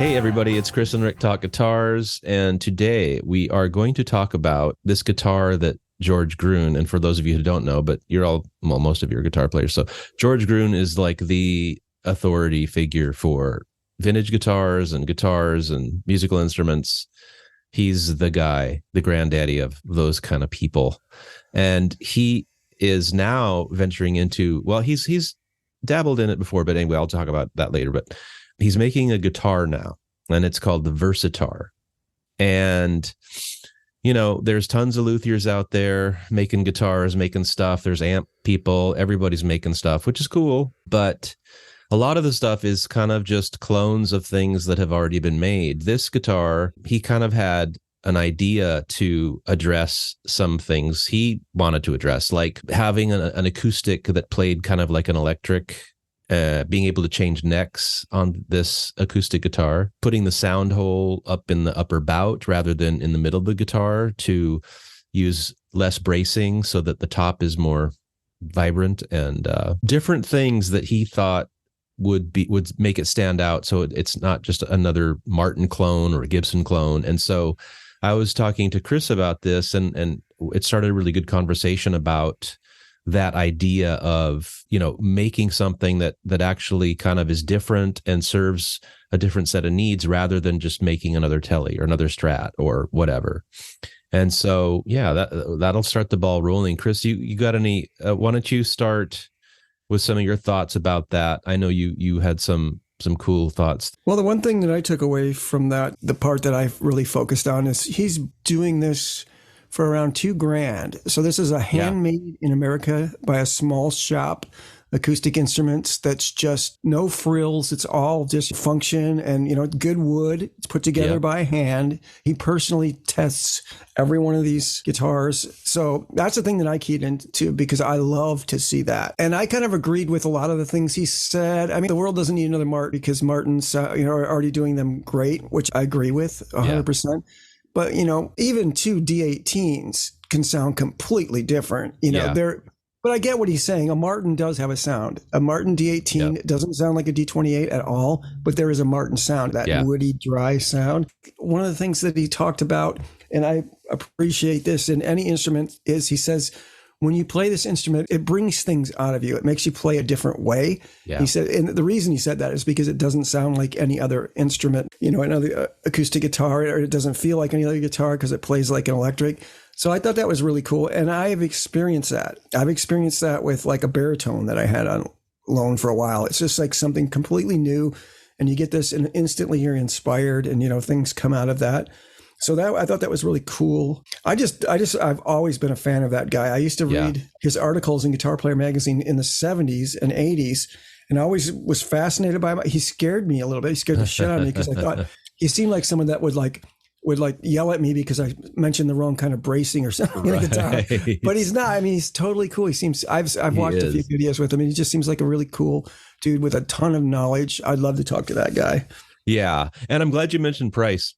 Hey everybody, it's Chris and Rick Talk Guitars, and today we are going to talk about this guitar that George Gruhn, and for those of you who don't know, but you're all, well, most of you are guitar players, so George Gruhn is like the authority figure for vintage guitars and musical instruments. He's the guy, the granddaddy of those kind of people, and he is now venturing into, well, he's dabbled in it before, but anyway, I'll talk about that later, but he's making a guitar now, and it's called the Versitar. And, you know, there's tons of luthiers out there making guitars, making stuff. There's amp people. Everybody's making stuff, which is cool. But a lot of the stuff is kind of just clones of things that have already been made. This guitar, he kind of had an idea to address some things he wanted to address, like having an acoustic that played kind of like an electric, being able to change necks on this acoustic guitar, putting the sound hole up in the upper bout rather than in the middle of the guitar to use less bracing so that the top is more vibrant, and different things that he thought would make it stand out. So it's not just another Martin clone or a Gibson clone. And so I was talking to Chris about this, and it started a really good conversation about that idea of, you know, making something that actually kind of is different and serves a different set of needs rather than just making another Tele or another Strat or whatever. And so, yeah, that'll start the ball rolling. Chris, you got any, why don't you start with some of your thoughts about that? I know you had some cool thoughts. Well, the one thing that I took away from that, the part that I really focused on, is he's doing this for around $2,000. So this is a handmade in America by a small shop, acoustic instruments, that's just no frills. It's all just function and, you know, good wood. It's put together by hand. He personally tests every one of these guitars. So that's the thing that I keyed into, because I love to see that. And I kind of agreed with a lot of the things he said. I mean, the world doesn't need another Martin, because Martins, are already doing them great, which I agree with 100%. Yeah. But, you know, even two D18s can sound completely different. You know, but I get what he's saying. A Martin does have a sound. A Martin D18 doesn't sound like a D28 at all, but there is a Martin sound, that woody, dry sound. One of the things that he talked about, and I appreciate this in any instrument, is he says, when you play this instrument, it brings things out of you. It makes you play a different way. Yeah. He said, and the reason he said that is because it doesn't sound like any other instrument, you know, another acoustic guitar, or it doesn't feel like any other guitar because it plays like an electric. So I thought that was really cool. And I have experienced that. I've experienced that with like a baritone that I had on loan for a while. It's just like something completely new. And you get this and instantly you're inspired, and, you know, things come out of that. So that, I thought that was really cool. I've always been a fan of that guy. I used to read his articles in Guitar Player magazine in the 70s and 80s, and I always was fascinated by him. He scared me a little bit. He scared the shit out of me, because I thought he seemed like someone that would yell at me because I mentioned the wrong kind of bracing or something in the guitar. But he's not. I mean, he's totally cool. He seems, I've watched a few videos with him, and he just seems like a really cool dude with a ton of knowledge. I'd love to talk to that guy. Yeah. And I'm glad you mentioned price,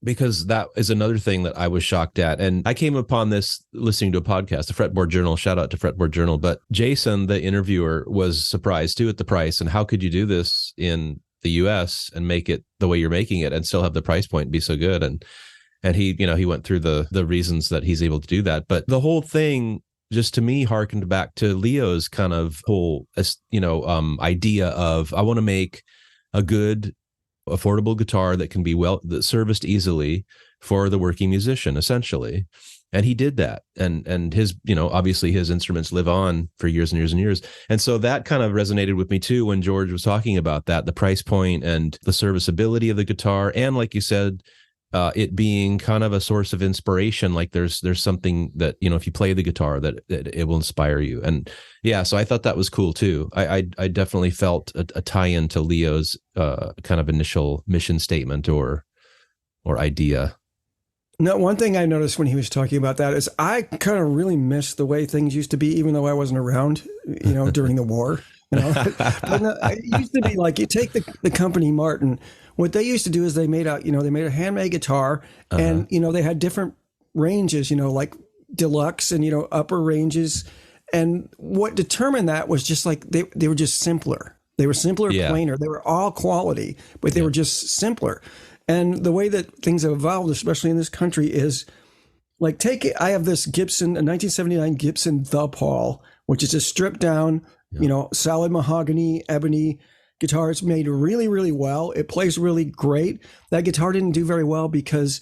because that is another thing that I was shocked at. And I came upon this listening to a podcast, the Fretboard Journal, shout out to Fretboard Journal. But Jason, the interviewer, was surprised too at the price. And how could you do this in the US and make it the way you're making it and still have the price point be so good? And he, you know, he went through the reasons that he's able to do that. But the whole thing, just to me, harkened back to Leo's kind of whole, idea of, I want to make a good, affordable guitar that can be serviced easily for the working musician, essentially. And he did that. And his, you know, obviously his instruments live on for years and years and years. And so that kind of resonated with me too, when George was talking about that, the price point and the serviceability of the guitar. And like you said, it being kind of a source of inspiration. Like there's something that, you know, if you play the guitar, that it will inspire you. And yeah, so I thought that was cool too. I definitely felt a tie-in to Leo's kind of initial mission statement or idea. No, one thing I noticed when he was talking about that is I kind of really miss the way things used to be, even though I wasn't around, you know, during the war. You know, but no, it used to be like, you take the company Martin. What they used to do is they made a handmade guitar, and, you know, they had different ranges, you know, like deluxe and, you know, upper ranges. And what determined that was just like they were just simpler. They were simpler, Yeah. plainer. They were all quality, but they were just simpler. And the way that things have evolved, especially in this country, is like I have this Gibson, a 1979 Gibson The Paul, which is a stripped down, solid mahogany, ebony guitar. It's made really, really well. It plays really great. That guitar didn't do very well because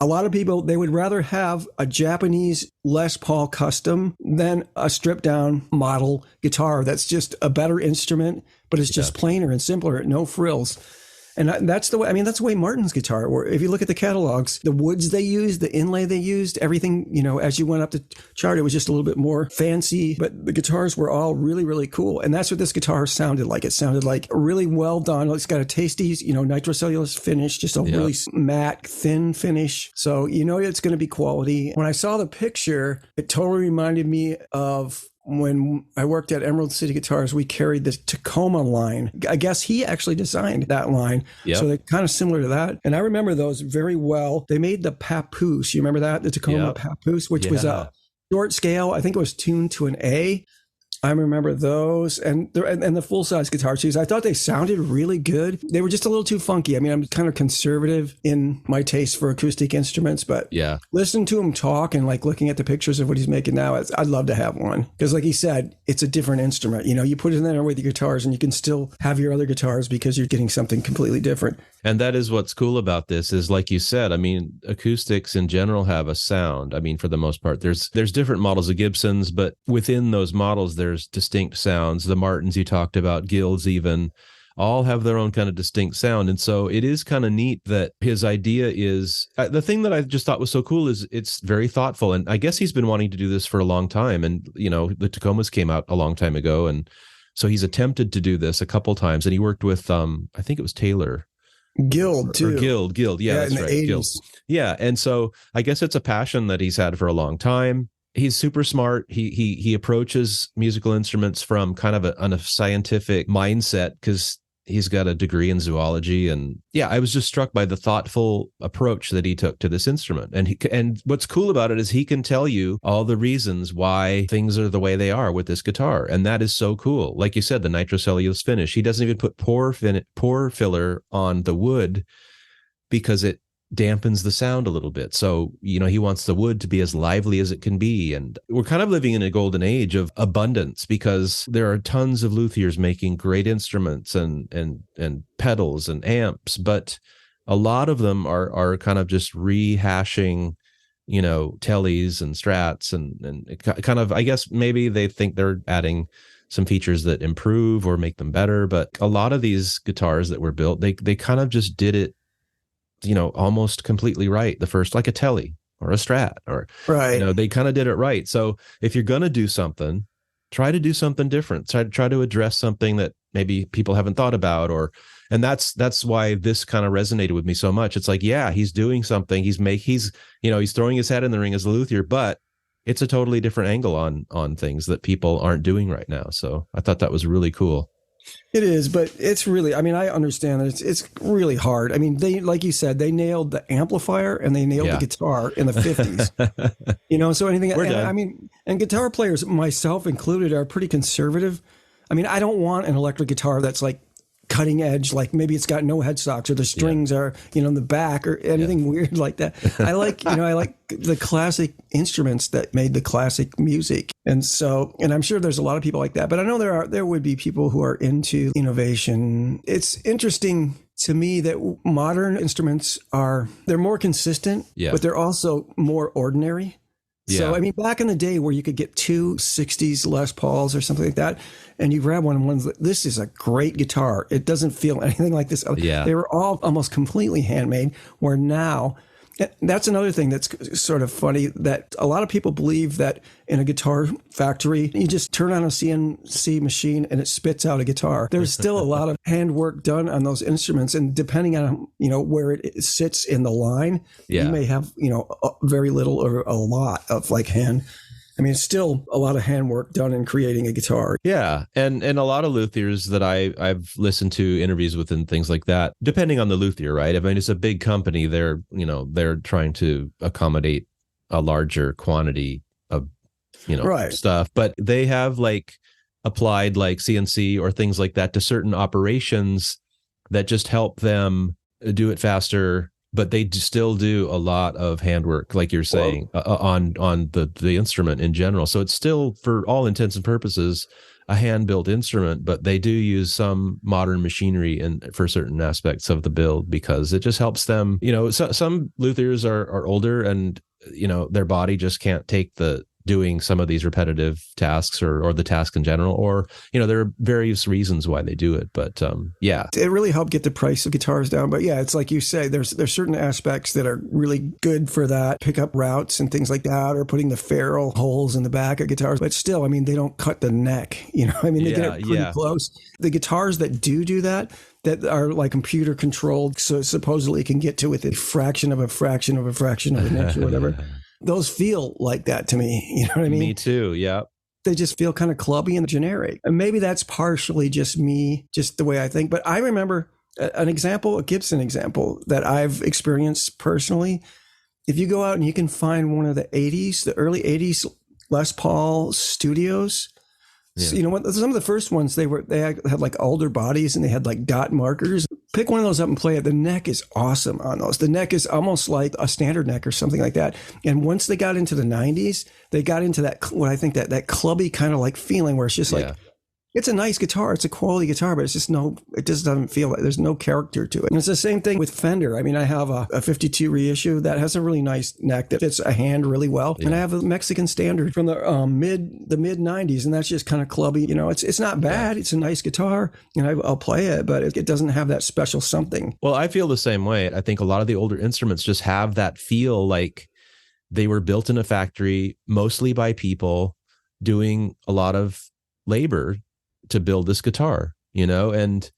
a lot of people, they would rather have a Japanese Les Paul custom than a stripped down model guitar that's just a better instrument, but it's just plainer and simpler, no frills. And that's the way, that's the way Martin's guitar, or if you look at the catalogs, the woods they used, the inlay they used, everything, as you went up the chart, it was just a little bit more fancy, but the guitars were all really, really cool. And that's what this guitar sounded like. It sounded like really well done. It's got a tasty, nitrocellulose finish, just a really matte, thin finish. So, it's going to be quality. When I saw the picture, it totally reminded me of when I worked at Emerald City Guitars. We carried the Tacoma line. I guess he actually designed that line. Yep. So they're kind of similar to that. And I remember those very well. They made the Papoose. You remember that? The Tacoma Papoose, which was a short scale. I think it was tuned to an A. I remember those and the full-size guitar too. I thought they sounded really good. They were just a little too funky. I'm kind of conservative in my taste for acoustic instruments, but listening to him talk and like looking at the pictures of what he's making now, I'd love to have one. Because like he said, it's a different instrument. You put it in there with your guitars and you can still have your other guitars because you're getting something completely different. And that is what's cool about this is, like you said, acoustics in general have a sound. For the most part, there's different models of Gibsons, but within those models, there's distinct sounds. The Martins you talked about, Gills even, all have their own kind of distinct sound. And so it is kind of neat that his idea is, the thing that I just thought was so cool is it's very thoughtful. And I guess he's been wanting to do this for a long time. And, the Tacomas came out a long time ago. And so he's attempted to do this a couple times. And he worked with, I think it was Taylor. Guild too. Or Guild. Yeah, that's in right. The 80s. Guild. Yeah. And so I guess it's a passion that he's had for a long time. He's super smart. He approaches musical instruments from kind of a scientific mindset because he's got a degree in zoology. And I was just struck by the thoughtful approach that he took to this instrument. And what's cool about it is he can tell you all the reasons why things are the way they are with this guitar. And that is so cool. Like you said, the nitrocellulose finish, he doesn't even put pore filler on the wood because it dampens the sound a little bit. So, he wants the wood to be as lively as it can be. And we're kind of living in a golden age of abundance because there are tons of luthiers making great instruments and pedals and amps, but a lot of them are kind of just rehashing, tellies and strats and kind of, I guess maybe they think they're adding some features that improve or make them better. But a lot of these guitars that were built, they kind of just did it almost completely right. The first, like a telly or a strat, or they kind of did it right. So if you're going to do something, try to do something different. Try to address something that maybe people haven't thought about, and that's why this kind of resonated with me so much. It's like, he's doing something. He's throwing his hat in the ring as a luthier, but it's a totally different angle on things that people aren't doing right now. So I thought that was really cool. It is, but it's really, I understand that it's really hard. They, like you said, they nailed the amplifier and they nailed the guitar in the 50s. So anything, and guitar players, myself included, are pretty conservative. I don't want an electric guitar that's like cutting edge, like maybe it's got no headstocks or the strings are, in the back or anything weird like that. I like, I like the classic instruments that made the classic music. And so, and I'm sure there's a lot of people like that, but I know there would be people who are into innovation. It's interesting to me that modern instruments they're more consistent, but they're also more ordinary. So, back in the day where you could get two 60s Les Pauls or something like that, and you grab one and one's like, this is a great guitar. It doesn't feel anything like this. They were all almost completely handmade, where now, that's another thing that's sort of funny, that a lot of people believe that in a guitar factory, you just turn on a CNC machine and it spits out a guitar. There's still a lot of handwork done on those instruments. And depending on, where it sits in the line, you may have, very little or a lot of like hand. It's still a lot of handwork done in creating a guitar. Yeah. And a lot of luthiers that I've listened to interviews with and things like that, depending on the luthier, right? It's a big company. They're trying to accommodate a larger quantity of, stuff, but they have like applied like CNC or things like that to certain operations that just help them do it faster, but they still do a lot of handwork, like you're saying, on the instrument in general. So it's still, for all intents and purposes, a hand-built instrument, but they do use some modern machinery for certain aspects of the build, because it just helps them. Some luthiers are older, and their body just can't take the doing some of these repetitive tasks, or the task in general, or there are various reasons why they do it, but it really helped get the price of guitars down. But yeah, it's like you say, there's certain aspects that are really good for that, pickup routes and things like that, or putting the ferrule holes in the back of guitars. But still, I mean, they don't cut the neck, I mean, they get it pretty close. The guitars that do that are like computer controlled, so supposedly can get to within a fraction of a fraction of a fraction of an inch or whatever. Those feel like that to me. You know what I mean? Me too. Yeah. They just feel kind of clubby and generic. And maybe that's partially just me, just the way I think. But I remember a Gibson example that I've experienced personally. If you go out and you can find one of the early 80s Les Paul studios, some of the first ones, they had like alder bodies and they had like dot markers. Pick one of those up and play it. The neck is awesome on those. The neck is almost like a standard neck or something like that. And once they got into the 90s, they got into that, what I think that clubby kind of like feeling where it's just like, it's a nice guitar. It's a quality guitar, but it just doesn't feel like there's no character to it. And it's the same thing with Fender. I mean, I have a 52 reissue that has a really nice neck that fits a hand really well. Yeah. And I have a Mexican Standard from the mid 90s, and that's just kind of clubby. It's not bad. Yeah. It's a nice guitar, and I'll play it, but it doesn't have that special something. Well, I feel the same way. I think a lot of the older instruments just have that feel like they were built in a factory, mostly by people doing a lot of labor to build this guitar, and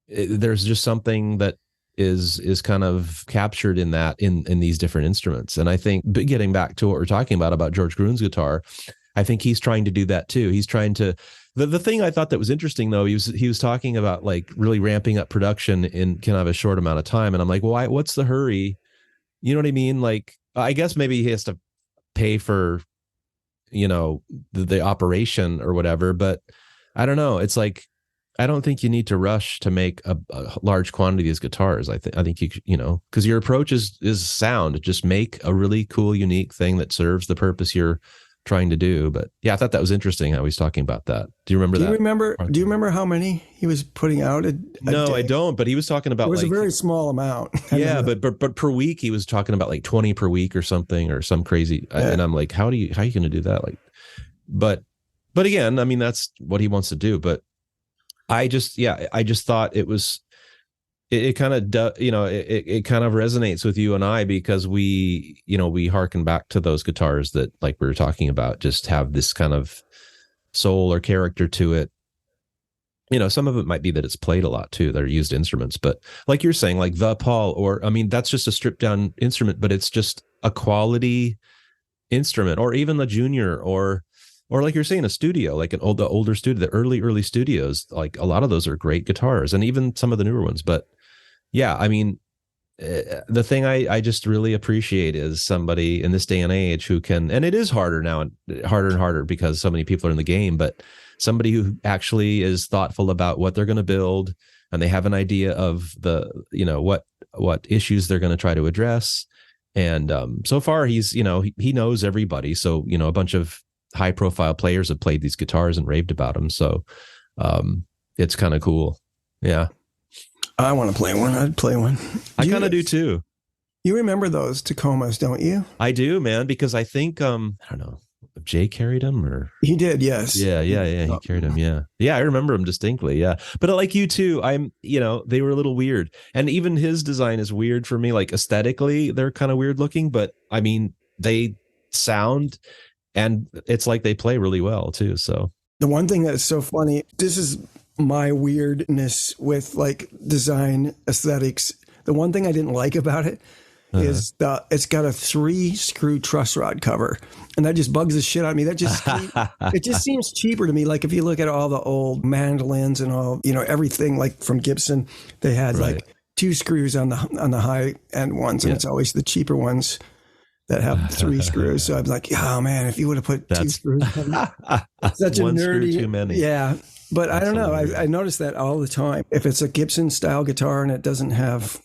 there's just something that is kind of captured in that in these different instruments. And I think, getting back to what we're talking about George Gruhn's guitar, I think he's trying to do that too. He's trying to, the thing I thought that was interesting though, he was talking about like really ramping up production in kind of a short amount of time. And I'm like, well, what's the hurry? You know what I mean? Like, I guess maybe he has to pay for, the operation or whatever, but I don't know. It's like, I don't think you need to rush to make a large quantity of these guitars. I think because your approach is sound. Just make a really cool, unique thing that serves the purpose you're trying to do. But yeah, I thought that was interesting how he's talking about that. Do you remember that? Do you remember how many he was putting out a No, day? I don't. But he was talking about, it was a very small amount. Yeah, but per week he was talking about like 20 per week or something, or some crazy. Yeah. And I'm like, how are you going to do that? Like, But again, I mean, that's what he wants to do. But I just thought it kind of it kind of resonates with you and I, because we harken back to those guitars that, like we were talking about, just have this kind of soul or character to it. Some of it might be that it's played a lot too. They're used instruments, but like you're saying, like the Paul, or I mean, that's just a stripped down instrument, but it's just a quality instrument, or even the Junior, or like you're saying, a studio, like the older studio, the early studios, like a lot of those are great guitars, and even some of the newer ones. But yeah, I mean, the thing I just really appreciate is somebody in this day and age who can, and it is harder now, and harder because so many people are in the game, but somebody who actually is thoughtful about what they're going to build, and they have an idea of the, what issues they're going to try to address. And so far he's, he knows everybody. So, a bunch of high profile players have played these guitars and raved about them. So it's kind of cool. Yeah. I want to play one. I'd play one. I kind of do too. You remember those Tacomas, don't you? I do, man, because I think, I don't know, Jay carried him, or he did. Yes. Yeah. He carried him. Yeah. I remember him distinctly. Yeah. But like you too, they were a little weird, and even his design is weird for me. Like aesthetically, they're kind of weird looking, but I mean, they sound, and it's like they play really well too. So the one thing that's so funny, this is my weirdness with like design aesthetics. The one thing I didn't like about it is it's got a 3-screw truss rod cover, and that just bugs the shit out of me. That just it just seems cheaper to me. Like if you look at all the old mandolins and all, everything like from Gibson, they had like 2 screws on the high end ones, and it's always the cheaper ones that have 3 screws. So I'm like, oh man, if you would have put 2 screws, such a one nerdy, screw too many. Yeah. But That's I don't know. hilarious. I notice that all the time. If it's a Gibson style guitar and it doesn't have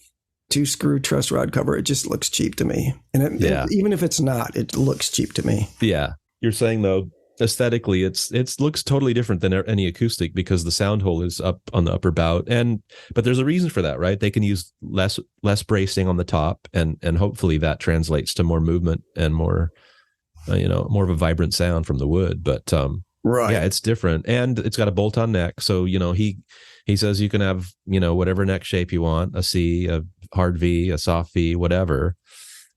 2 screw truss rod cover, it just looks cheap to me. And even if it's not, it looks cheap to me. Yeah. You're saying though, aesthetically, it's looks totally different than any acoustic because the sound hole is up on the upper bout, but there's a reason for that, right? They can use less bracing on the top, and hopefully that translates to more movement and more, more of a vibrant sound from the wood. But right, yeah, it's different, and it's got a bolt-on neck, so he says you can have whatever neck shape you want, a C, a hard V, a soft V, whatever.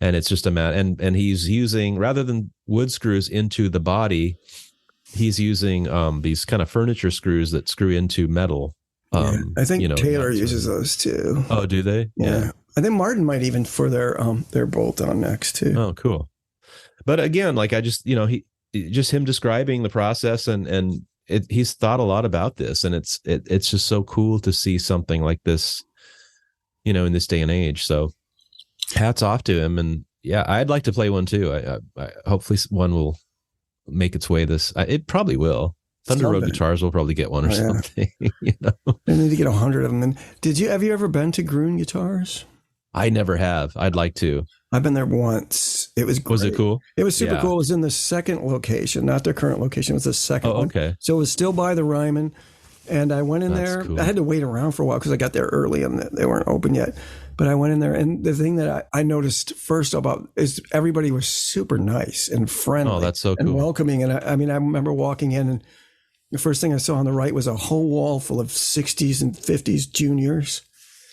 And it's just and he's using, rather than wood screws into the body, he's using these kind of furniture screws that screw into metal. I think Taylor uses those too. Oh, do they? Yeah. I think Martin might even for their bolt-on necks too. Oh, cool. But again, like I just, him describing the process and he's thought a lot about this, and it's just so cool to see something like this, in this day and age. So hats off to him. And yeah, I'd like to play one too. I hopefully one will make its way it probably will. Thunder Road Guitars will probably get one or something. They need to get 100 of them. And have you ever been to Gruhn Guitars? I never have. I'd like to. I've been there once. It was great. Was it cool? It was super cool. It was in the second location, not their current location. It was the second one. Okay. So it was still by the Ryman. And I went in there. Cool. I had to wait around for a while because I got there early and they weren't open yet. But I went in there, and the thing that I noticed first about is everybody was super nice and friendly. Oh, that's so cool. And welcoming. And I remember walking in, and the first thing I saw on the right was a whole wall full of 60s and 50s juniors.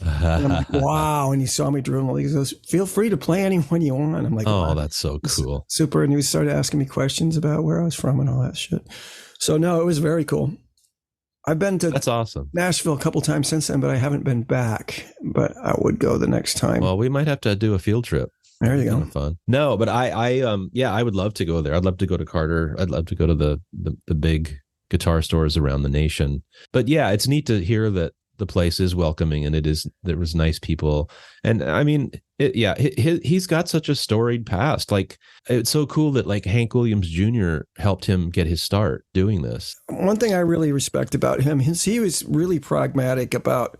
And I'm like, wow. And he saw me drooling. He goes, feel free to play anyone you want. I'm like, oh, wow. That's so cool. Super. And he started asking me questions about where I was from and all that shit. So no, it was very cool. I've been to That's awesome. Nashville a couple times since then, but I haven't been back. But I would go the next time. Well, we might have to do a field trip. There you go. Kind of fun. No, but I would love to go there. I'd love to go to Carter. I'd love to go to the big guitar stores around the nation. But yeah, it's neat to hear that the place is welcoming, and there was nice people. And I mean, he's got such a storied past. Like, it's so cool that like Hank Williams Jr. helped him get his start doing this. One thing I really respect about him is he was really pragmatic about,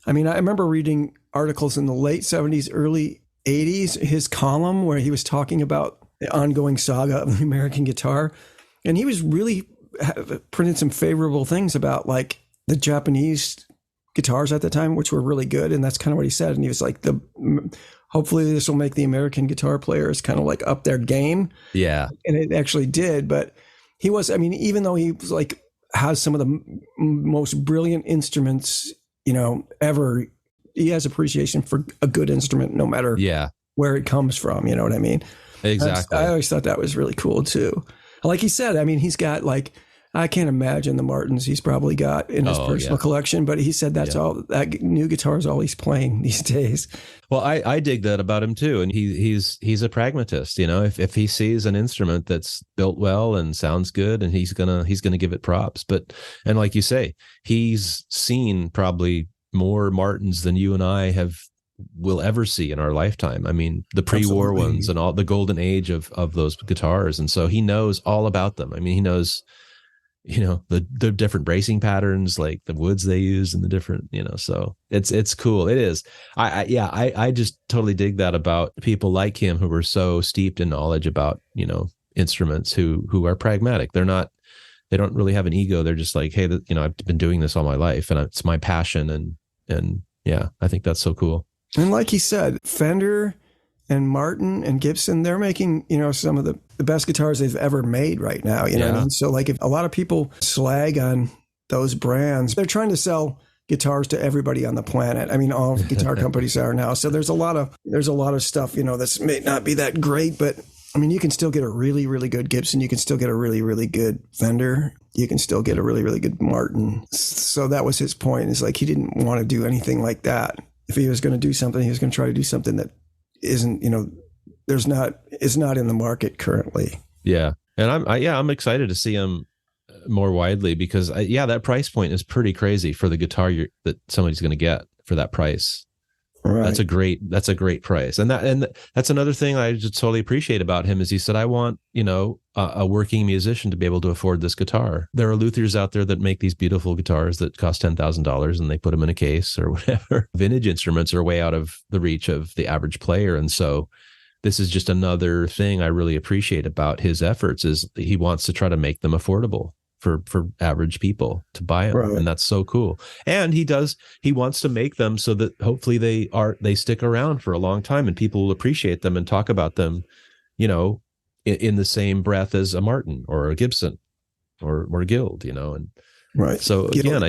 I remember reading articles in the late 70s, early 80s, his column where he was talking about the ongoing saga of the American guitar. And he was really printed some favorable things about like the Japanese guitars at the time, which were really good. And that's kind of what he said. And he was like, hopefully this will make the American guitar players kind of like up their game. Yeah. And it actually did. But he was, even though he was like, has some of the most brilliant instruments, ever, he has appreciation for a good instrument, no matter where it comes from. You know what I mean? Exactly. I always thought that was really cool too. Like he said, he's got like, I can't imagine the Martins he's probably got in his personal collection, but he said that's all, that new guitar is all he's playing these days. Well, I dig that about him too. And he's a pragmatist, if he sees an instrument that's built well and sounds good, and he's gonna give it props. And like you say, he's seen probably more Martins than you and I will ever see in our lifetime. The pre-war Absolutely. ones and all the golden age of those guitars. And so he knows all about them. He knows, the different bracing patterns, like the woods they use and the different, so it's cool. It is. I just totally dig that about people like him who are so steeped in knowledge about, instruments, who are pragmatic. They don't really have an ego. They're just like, hey, I've been doing this all my life and it's my passion. And yeah, I think that's so cool. And like he said, Fender and Martin and Gibson, they're making, some of the best guitars they've ever made right now. You know what I mean? So like if a lot of people slag on those brands, they're trying to sell guitars to everybody on the planet. All guitar companies are now. So there's a lot of stuff, that's may not be that great, but you can still get a really, really good Gibson. You can still get a really, really good Fender. You can still get a really, really good Martin. So that was his point. It's like he didn't want to do anything like that. If he was going to do something, he was going to try to do something that isn't, is not in the market currently. Yeah. And I'm excited to see him more widely because that price point is pretty crazy for the guitar that somebody's going to get for that price. Right. That's a great price. And that's another thing I just totally appreciate about him is he said, I want, a working musician to be able to afford this guitar. There are luthiers out there that make these beautiful guitars that cost $10,000 and they put them in a case or whatever. Vintage instruments are way out of the reach of the average player. And so this is just another thing I really appreciate about his efforts is he wants to try to make them affordable for average people to buy them. Right. And that's so cool. And he wants to make them so that hopefully they stick around for a long time and people will appreciate them and talk about them, in the same breath as a Martin or a Gibson or Guild, and right. So again,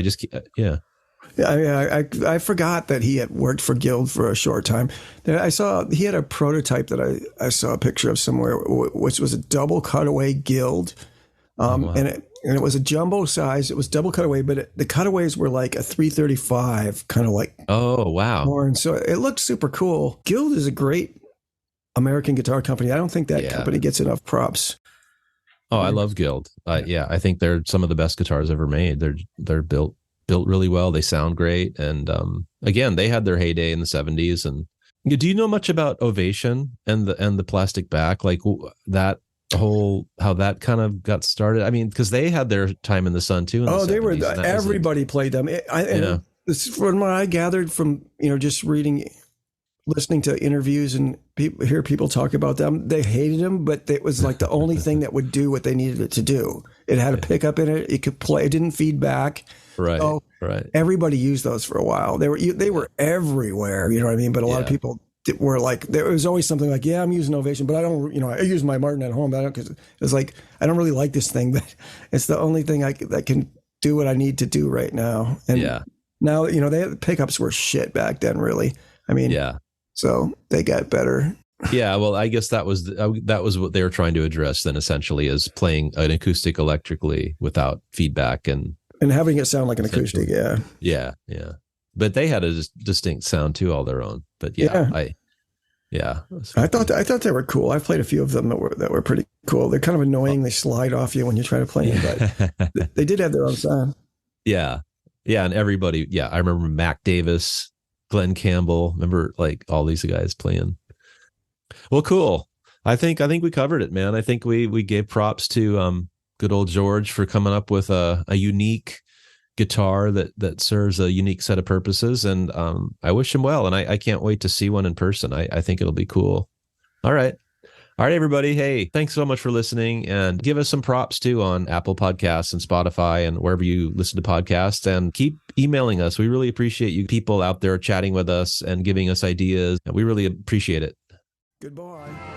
Yeah, I forgot that he had worked for Guild for a short time. I saw he had a prototype that I saw a picture of somewhere, which was a double cutaway Guild, wow. and it was a jumbo size. It was double cutaway, but the cutaways were like a 335, kind of like horn. So it looked super cool. Guild is a great American guitar company. I don't think that company gets enough props. Oh, I love Guild. I think they're some of the best guitars ever made. They're built really well. They sound great. And again, they had their heyday in the 70s. And do you know much about Ovation and the plastic back? Like that whole, how that kind of got started? I mean, because they had their time in the sun too. They were, everybody played them. This is from what I gathered from, just listening to interviews and hear people talk about them. They hated them, but it was like the only thing that would do what they needed it to do. It had a pickup in it. It could play. It didn't feed back. Right. So everybody used those for a while. They were everywhere. You know what I mean? But a lot of people were like, there was always something like, I'm using Ovation, but I don't, I use my Martin at home. Because it was like, I don't really like this thing, but it's the only thing that can do what I need to do right now. And now, the pickups were shit back then, really. I mean, so they got better. Yeah, well, I guess that was what they were trying to address then, essentially, is playing an acoustic electrically without feedback and having it sound like an acoustic. Yeah. But they had a distinct sound too, all their own. But I thought they were cool. I've played a few of them that were pretty cool. They're kind of annoying. They slide off you when you try to play them, but they did have their own sound. Yeah, and everybody. Yeah, I remember Mac Davis, Glenn Campbell. Remember like all these guys playing. Well, cool. I think we covered it, man. I think we gave props to good old George for coming up with a unique guitar that serves a unique set of purposes, and I wish him well, and I can't wait to see one in person. I think it'll be cool. All right, everybody. Hey, thanks so much for listening, and give us some props too on Apple Podcasts and Spotify and wherever you listen to podcasts, and keep emailing us. We really appreciate you people out there chatting with us and giving us ideas. We really appreciate it. Goodbye.